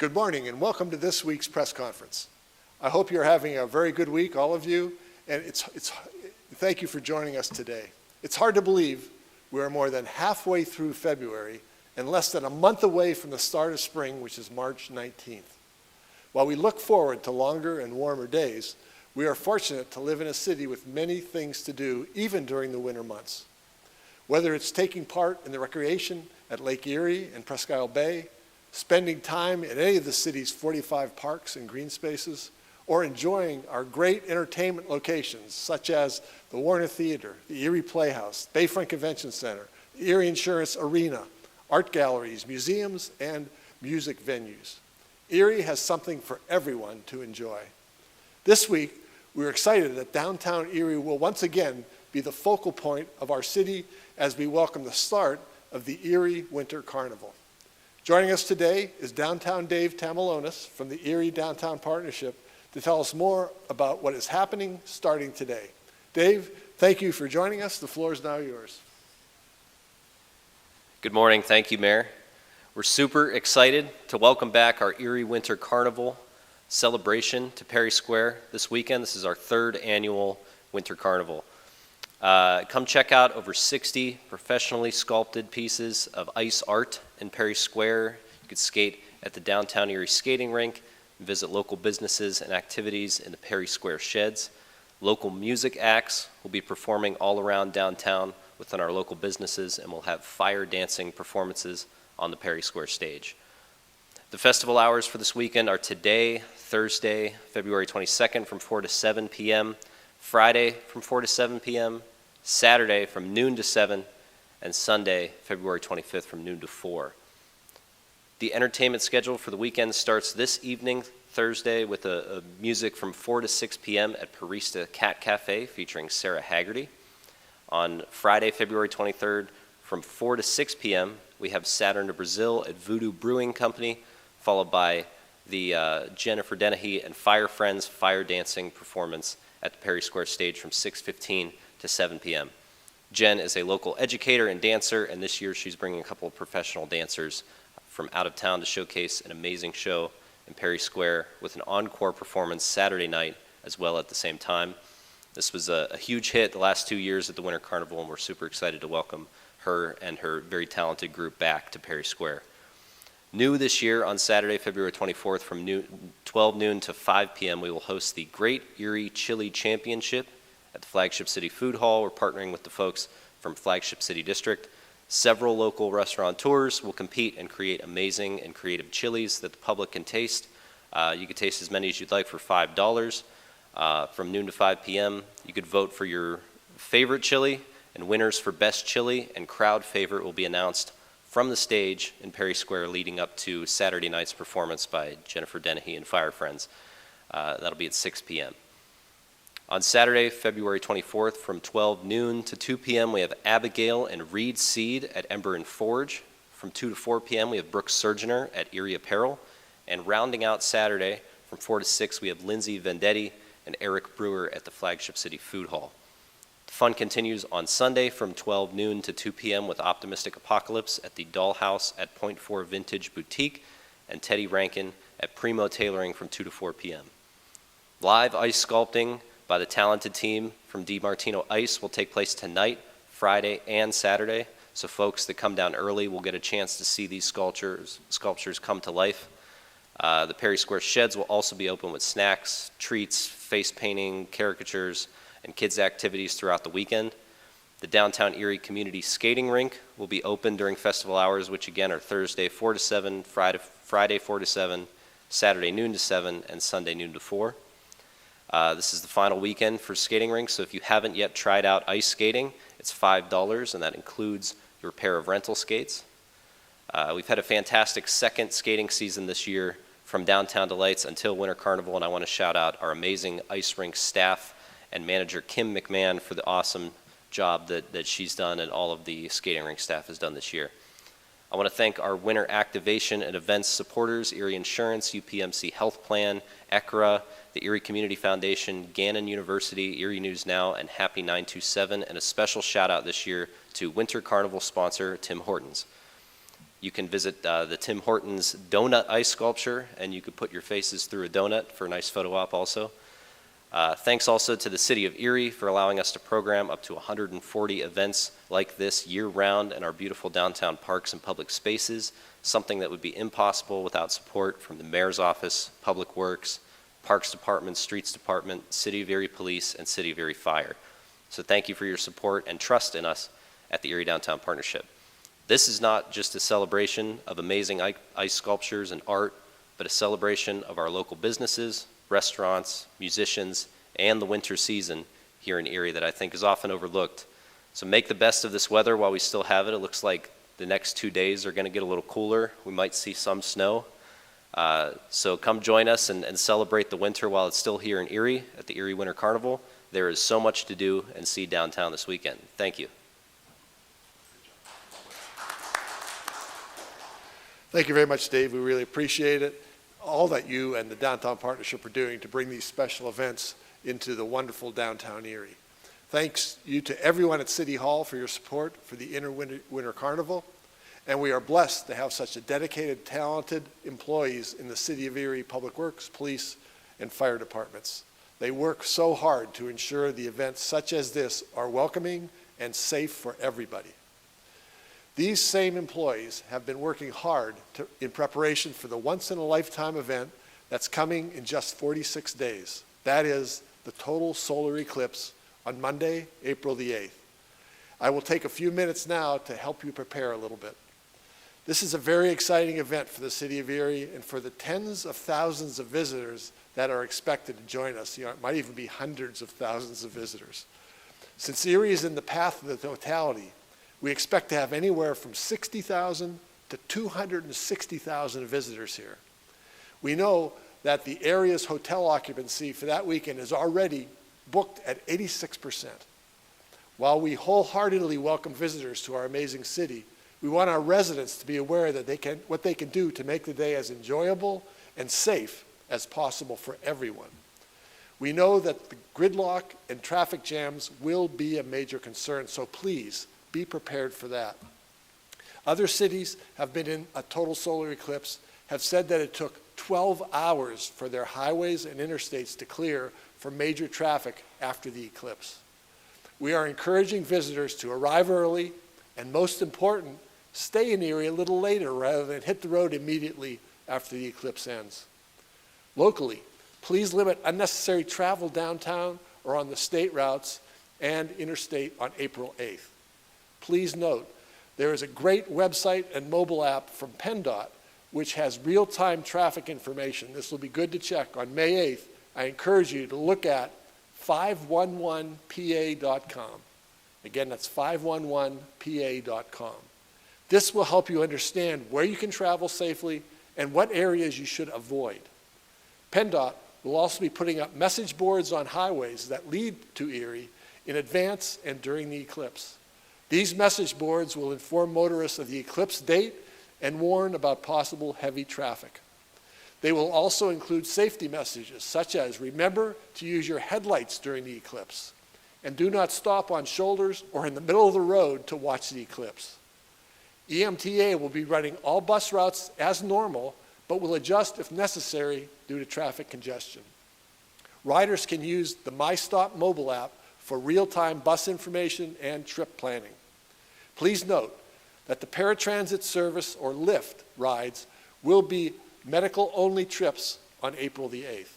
Good morning and welcome to this week's press conference. I hope you're having a very good week, all of you, and thank you for joining us today. It's hard to believe we are more than halfway through February and less than a month away from the start of spring, which is March 19th. While we look forward to longer and warmer days, we are fortunate to live in a city with many things to do, even during the winter months. Whether it's taking part in the recreation at Lake Erie and Presque Isle Bay, spending time in any of the city's 45 parks and green spaces, or enjoying our great entertainment locations such as the Warner Theater, the Erie Playhouse, Bayfront Convention Center, the Erie Insurance Arena, art galleries, museums, and music venues. Erie has something for everyone to enjoy. This week, we're excited that downtown Erie will once again be the focal point of our city as we welcome the start of the Erie Winter Carnival. Joining us today is Downtown Dave Tamalonis from the Erie Downtown Partnership to tell us more about what is happening starting today. Dave, thank you for joining us. The floor is now yours. Good morning. Thank you, Mayor. We're super excited to welcome back our Erie Winter Carnival celebration to Perry Square this weekend. This is our third annual Winter Carnival. Come check out over 60 professionally sculpted pieces of ice art in Perry Square. You could skate at the downtown Erie skating rink, visit local businesses and activities in the Perry Square sheds. Local music acts will be performing all around downtown within our local businesses, and we'll have fire dancing performances on the Perry Square stage. The festival hours for this weekend are today, Thursday, February 22nd from 4 to 7 p.m., Friday from 4 to 7 p.m., Saturday from noon to 7, and Sunday, February 25th from noon to 4. The entertainment schedule for the weekend starts this evening, Thursday, with a music from 4 to 6 p.m. at Parista Cat Cafe featuring Sarah Haggerty. On Friday, February 23rd, from 4 to 6 p.m., we have Saturn to Brazil at Voodoo Brewing Company, followed by the Jennifer Dennehy and Fire Friends fire dancing performance at the Perry Square stage from 6:15 to 7 p.m. Jen is a local educator and dancer, and this year she's bringing a couple of professional dancers from out of town to showcase an amazing show in Perry Square with an encore performance Saturday night as well at the same time. This was a huge hit the last 2 years at the Winter Carnival, and we're super excited to welcome her and her very talented group back to Perry Square. New this year on Saturday, February 24th from 12 noon to 5 p.m., we will host the Great Erie Chili Championship at the Flagship City Food Hall. We're partnering with the folks from Flagship City District. Several local restaurateurs will compete and create amazing and creative chilies that the public can taste. You can taste as many as you'd like for $5. From noon to 5 p.m., you could vote for your favorite chili, and winners for best chili and crowd favorite will be announced from the stage in Perry Square leading up to Saturday night's performance by Jennifer Dennehy and Fire Friends. That'll be at 6 p.m. On Saturday, February 24th, from 12 noon to 2 p.m., we have Abigail and Reed Seed at Ember and Forge. From 2 to 4 p.m., we have Brooke Surgener at Erie Apparel. And rounding out Saturday, from 4 to 6, we have Lindsay Vendetti and Eric Brewer at the Flagship City Food Hall. The fun continues on Sunday from 12 noon to 2 p.m. with Optimistic Apocalypse at the Dollhouse at Point 4 Vintage Boutique and Teddy Rankin at Primo Tailoring from 2 to 4 p.m. Live ice sculpting by the talented team from DiMartino Ice will take place tonight, Friday, and Saturday. So folks that come down early will get a chance to see these sculptures come to life. The Perry Square sheds will also be open with snacks, treats, face painting, caricatures, and kids' activities throughout the weekend. The Downtown Erie Community Skating Rink will be open during festival hours, which again are Thursday 4 to 7, Friday 4 to 7, Saturday noon to 7, and Sunday noon to 4. This is the final weekend for skating rinks, so if you haven't yet tried out ice skating, it's $5, and that includes your pair of rental skates. We've had a fantastic second skating season this year from Downtown Delights until Winter Carnival, and I want to shout out our amazing ice rink staff and manager Kim McMahon for the awesome job that she's done and all of the skating rink staff has done this year. I want to thank our winter activation and events supporters, Erie Insurance, UPMC Health Plan, ECRA, the Erie Community Foundation, Gannon University, Erie News Now, and Happy 927, and a special shout out this year to Winter Carnival sponsor Tim Hortons. You can visit the Tim Hortons donut ice sculpture, and you could put your faces through a donut for a nice photo op also. Thanks also to the City of Erie for allowing us to program up to 140 events like this year-round in our beautiful downtown parks and public spaces, something that would be impossible without support from the Mayor's Office, Public Works, Parks Department, Streets Department, City of Erie Police, and City of Erie Fire. So thank you for your support and trust in us at the Erie Downtown Partnership. This is not just a celebration of amazing ice sculptures and art, but a celebration of our local businesses, restaurants, musicians, and the winter season here in Erie that I think is often overlooked. So make the best of this weather while we still have it. It looks like the next 2 days are going to get a little cooler. We might see some snow. So come join us and celebrate the winter while it's still here in Erie at the Erie Winter Carnival. There is so much to do and see downtown this weekend. Thank you. Thank you very much, Dave. We really appreciate it. All that you and the Downtown Partnership are doing to bring these special events into the wonderful downtown Erie. Thanks you to everyone at City Hall for your support for the Winter Carnival. And we are blessed to have such a dedicated, talented employees in the City of Erie Public Works, Police, and Fire Departments. They work so hard to ensure the events such as this are welcoming and safe for everybody. These same employees have been working hard in preparation for the once-in-a-lifetime event that's coming in just 46 days. That is the total solar eclipse on Monday, April the 8th. I will take a few minutes now to help you prepare a little bit. This is a very exciting event for the City of Erie and for the tens of thousands of visitors that are expected to join us. It might even be hundreds of thousands of visitors. Since Erie is in the path of the totality, we expect to have anywhere from 60,000 to 260,000 visitors here. We know that the area's hotel occupancy for that weekend is already booked at 86%. While we wholeheartedly welcome visitors to our amazing city, we want our residents to be aware that what they can do to make the day as enjoyable and safe as possible for everyone. We know that the gridlock and traffic jams will be a major concern, so please, be prepared for that. Other cities have been in a total solar eclipse, have said that it took 12 hours for their highways and interstates to clear for major traffic after the eclipse. We are encouraging visitors to arrive early and, most important, stay in Erie a little later rather than hit the road immediately after the eclipse ends. Locally, please limit unnecessary travel downtown or on the state routes and interstate on April 8th. Please note, there is a great website and mobile app from PennDOT which has real-time traffic information. This will be good to check. On May 8th, I encourage you to look at 511pa.com. Again, that's 511pa.com. This will help you understand where you can travel safely and what areas you should avoid. PennDOT will also be putting up message boards on highways that lead to Erie in advance and during the eclipse. These message boards will inform motorists of the eclipse date and warn about possible heavy traffic. They will also include safety messages such as remember to use your headlights during the eclipse and do not stop on shoulders or in the middle of the road to watch the eclipse. EMTA will be running all bus routes as normal but will adjust if necessary due to traffic congestion. Riders can use the MyStop mobile app for real-time bus information and trip planning. Please note that the paratransit service or Lyft rides will be medical-only trips on April the 8th.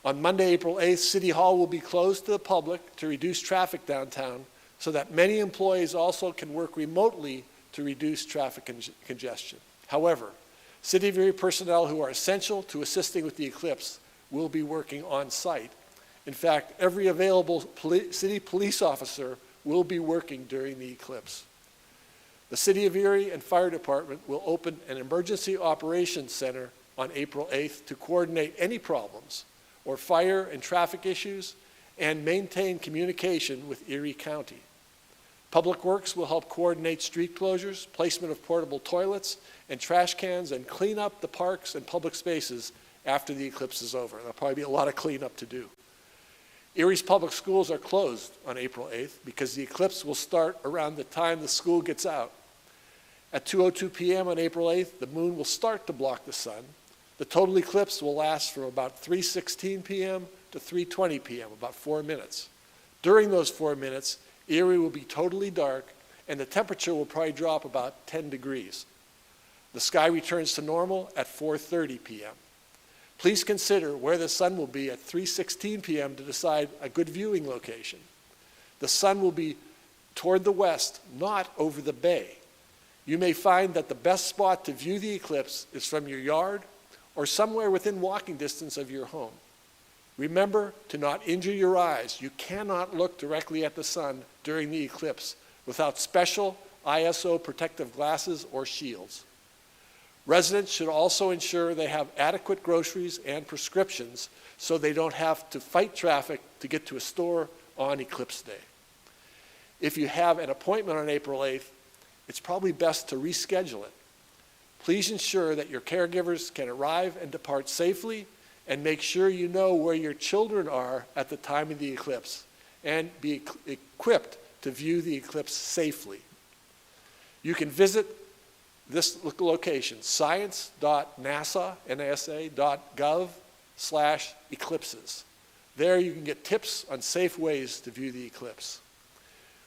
On Monday, April 8th, City Hall will be closed to the public to reduce traffic downtown so that many employees also can work remotely to reduce traffic congestion. However, City of Erie personnel who are essential to assisting with the eclipse will be working on site. In fact, every available city police officer will be working during the eclipse. The City of Erie and Fire Department will open an emergency operations center on April 8th to coordinate any problems or fire and traffic issues and maintain communication with Erie County. Public Works will help coordinate street closures, placement of portable toilets and trash cans, and clean up the parks and public spaces after the eclipse is over. There'll probably be a lot of cleanup to do. Erie's public schools are closed on April 8th because the eclipse will start around the time the school gets out. At 2:02 p.m. on April 8th, the moon will start to block the sun. The total eclipse will last from about 3:16 p.m. to 3:20 p.m., about 4 minutes. During those 4 minutes, Erie will be totally dark, and the temperature will probably drop about 10 degrees. The sky returns to normal at 4:30 p.m. Please consider where the sun will be at 3:16 p.m. to decide a good viewing location. The sun will be toward the west, not over the bay. You may find that the best spot to view the eclipse is from your yard or somewhere within walking distance of your home. Remember to not injure your eyes. You cannot look directly at the sun during the eclipse without special ISO protective glasses or shields. Residents should also ensure they have adequate groceries and prescriptions so they don't have to fight traffic to get to a store on eclipse day. If you have an appointment on April 8th, it's probably best to reschedule it. Please ensure that your caregivers can arrive and depart safely, and make sure you know where your children are at the time of the eclipse and be equipped to view the eclipse safely. You can visit this location, science.nasa.gov/eclipses. There you can get tips on safe ways to view the eclipse.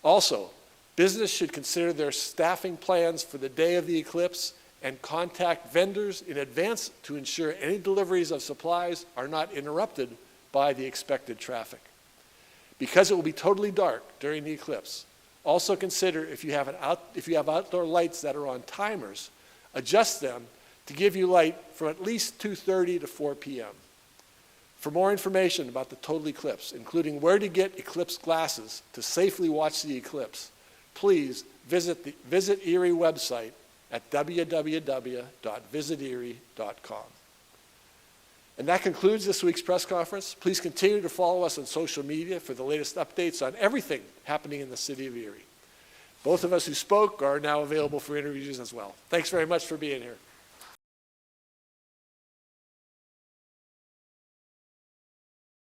Also, business should consider their staffing plans for the day of the eclipse and contact vendors in advance to ensure any deliveries of supplies are not interrupted by the expected traffic. Because it will be totally dark during the eclipse, also consider if you have outdoor lights that are on timers, adjust them to give you light from at least 2:30 to 4 p.m. For more information about the total eclipse, including where to get eclipse glasses to safely watch the eclipse, please visit the Visit Erie website at www.visiterie.com. And that concludes this week's press conference. Please continue to follow us on social media for the latest updates on everything happening in the city of Erie. Both of us who spoke are now available for interviews as well. Thanks very much for being here.